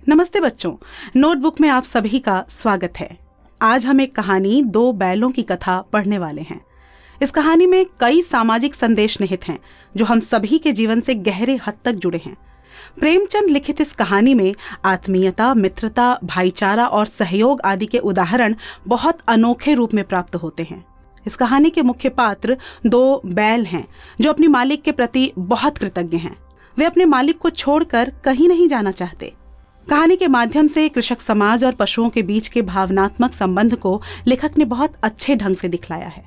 नमस्ते बच्चों, नोटबुक में आप सभी का स्वागत है। आज हम एक कहानी दो बैलों की कथा पढ़ने वाले हैं। इस कहानी में कई सामाजिक संदेश निहित हैं जो हम सभी के जीवन से गहरे हद तक जुड़े हैं। प्रेमचंद लिखित इस कहानी में आत्मीयता, मित्रता, भाईचारा और सहयोग आदि के उदाहरण बहुत अनोखे रूप में प्राप्त होते हैं। इस कहानी के मुख्य पात्र दो बैल हैं जो अपने मालिक के प्रति बहुत कृतज्ञ हैं। वे अपने मालिक को छोड़कर कहीं नहीं जाना चाहते। कहानी के माध्यम से कृषक समाज और पशुओं के बीच के भावनात्मक संबंध को लेखक ने बहुत अच्छे ढंग से दिखलाया है।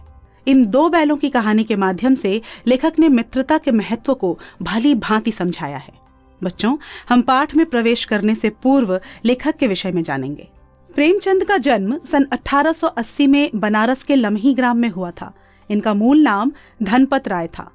इन दो बैलों की कहानी के माध्यम से लेखक ने मित्रता के महत्व को भली भांति समझाया है। बच्चों, हम पाठ में प्रवेश करने से पूर्व लेखक के विषय में जानेंगे। प्रेमचंद का जन्म सन 1880 में बनारस के लम्ही ग्राम में हुआ था। इनका मूल नाम धनपत राय था।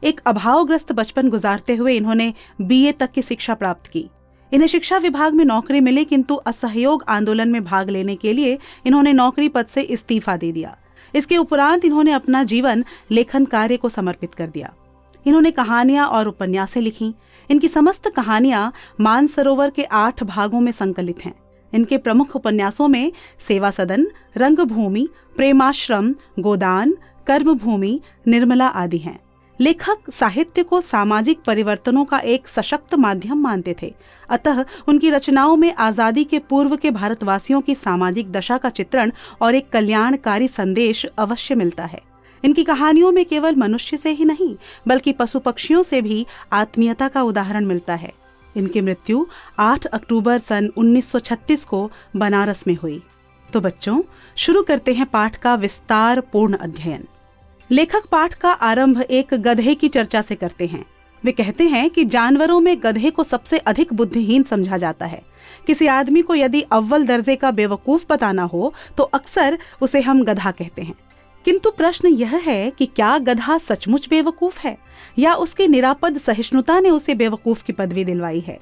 एक अभावग्रस्त बचपन गुजारते हुए इन्होंने BA तक की शिक्षा प्राप्त की। इन्हें शिक्षा विभाग में नौकरी मिली, किंतु असहयोग आंदोलन में भाग लेने के लिए इन्होंने नौकरी पद से इस्तीफा दे दिया। इसके उपरांत इन्होंने अपना जीवन लेखन कार्य को समर्पित कर दिया। इन्होंने कहानियां और उपन्यासें लिखी। इनकी समस्त कहानियां मानसरोवर के 8 भागों में संकलित हैं। इनके प्रमुख उपन्यासों में सेवा सदन, रंगभूमि, प्रेमाश्रम, गोदान, कर्मभूमि, निर्मला आदि हैं। लेखक साहित्य को सामाजिक परिवर्तनों का एक सशक्त माध्यम मानते थे, अतः उनकी रचनाओं में आजादी के पूर्व के भारतवासियों की सामाजिक दशा का चित्रण और एक कल्याणकारी संदेश अवश्य मिलता है। इनकी कहानियों में केवल मनुष्य से ही नहीं बल्कि पशु पक्षियों से भी आत्मीयता का उदाहरण मिलता है। इनकी मृत्यु 8 अक्टूबर सन 1936 को बनारस में हुई। तो बच्चों, शुरू करते हैं पाठ का विस्तार पूर्ण अध्ययन। लेखक पाठ का आरंभ एक गधे की चर्चा से करते हैं। वे कहते हैं कि जानवरों में गधे को सबसे अधिक बुद्धिहीन समझा जाता है। किसी आदमी को यदि अव्वल दर्जे का बेवकूफ बताना हो तो अक्सर उसे हम गधा कहते हैं। किंतु प्रश्न यह है कि क्या गधा सचमुच बेवकूफ है या उसकी निरापद सहिष्णुता ने उसे बेवकूफ की पदवी दिलवाई है।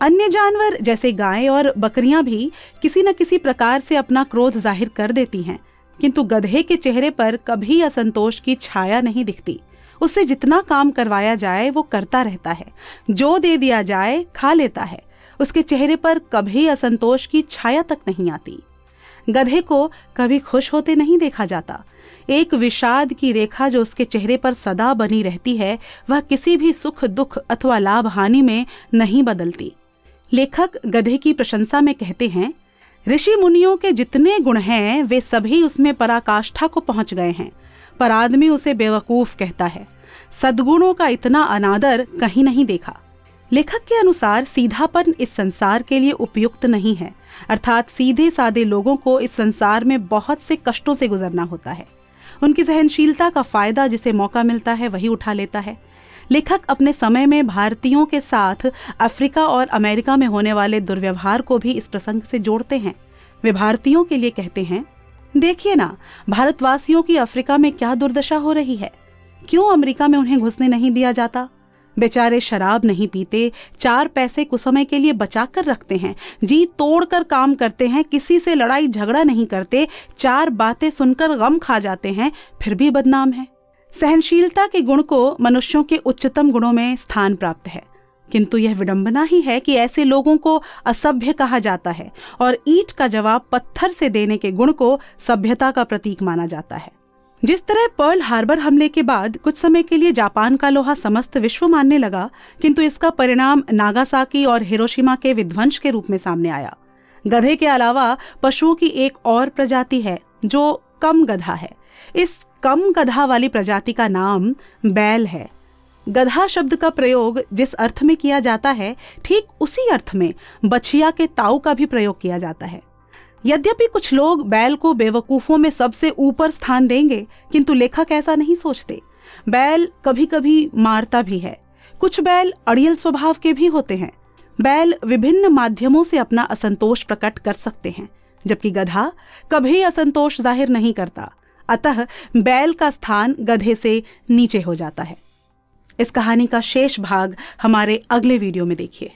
अन्य जानवर जैसे गाय और बकरियां भी किसी न किसी प्रकार से अपना क्रोध जाहिर कर देती हैं, किंतु गधे के चेहरे पर कभी असंतोष की छाया नहीं दिखती। उससे जितना काम करवाया जाए वो करता रहता है, जो दे दिया जाए खा लेता है। उसके चेहरे पर कभी असंतोष की छाया तक नहीं आती। गधे को कभी खुश होते नहीं देखा जाता। एक विषाद की रेखा जो उसके चेहरे पर सदा बनी रहती है, वह किसी भी सुख दुख अथवा लाभ हानि में नहीं बदलती। लेखक गधे की प्रशंसा में कहते हैं, ऋषि मुनियों के जितने गुण हैं वे सभी उसमें पराकाष्ठा को पहुंच गए हैं, पर आदमी उसे बेवकूफ कहता है। सद्गुणों का इतना अनादर कहीं नहीं देखा। लेखक के अनुसार सीधापन इस संसार के लिए उपयुक्त नहीं है, अर्थात सीधे साधे लोगों को इस संसार में बहुत से कष्टों से गुजरना होता है। उनकी सहनशीलता का फायदा जिसे मौका मिलता है वही उठा लेता है। लेखक अपने समय में भारतीयों के साथ अफ्रीका और अमेरिका में होने वाले दुर्व्यवहार को भी इस प्रसंग से जोड़ते हैं। वे भारतीयों के लिए कहते हैं, देखिए ना, भारतवासियों की अफ्रीका में क्या दुर्दशा हो रही है। क्यों अमेरिका में उन्हें घुसने नहीं दिया जाता? बेचारे शराब नहीं पीते, 4 पैसे कुछ समय के लिए बचा कर रखते हैं, जी तोड़कर काम करते हैं, किसी से लड़ाई झगड़ा नहीं करते, 4 बातें सुनकर गम खा जाते हैं, फिर भी बदनाम है। सहनशीलता के गुण को मनुष्यों के उच्चतम गुणों में स्थान प्राप्त है, किंतु यह विडंबना ही है कि ऐसे लोगों को असभ्य कहा जाता है और ईंट का जवाब पत्थर से देने के गुण को सभ्यता का प्रतीक माना जाता है। जिस तरह पर्ल हार्बर हमले के बाद कुछ समय के लिए जापान का लोहा समस्त विश्व मानने लगा, किंतु इसका परिणाम नागासाकी और हिरोशिमा के विध्वंस के रूप में सामने आया। गधे के अलावा पशुओं की एक और प्रजाति है जो कम गधा है। इस कम गधा वाली प्रजाति का नाम बैल है। गधा शब्द का प्रयोग जिस अर्थ में किया जाता है, ठीक उसी अर्थ में बछिया के ताऊ का भी प्रयोग किया जाता है। यद्यपि कुछ लोग बैल को बेवकूफों में सबसे ऊपर स्थान देंगे, किंतु लेखक ऐसा नहीं सोचते। बैल कभी कभी मारता भी है। कुछ बैल अड़ियल स्वभाव के भी होते हैं। बैल विभिन्न माध्यमों से अपना असंतोष प्रकट कर सकते हैं, जबकि गधा कभी असंतोष जाहिर नहीं करता। अतः बैल का स्थान गधे से नीचे हो जाता है। इस कहानी का शेष भाग हमारे अगले वीडियो में देखिए।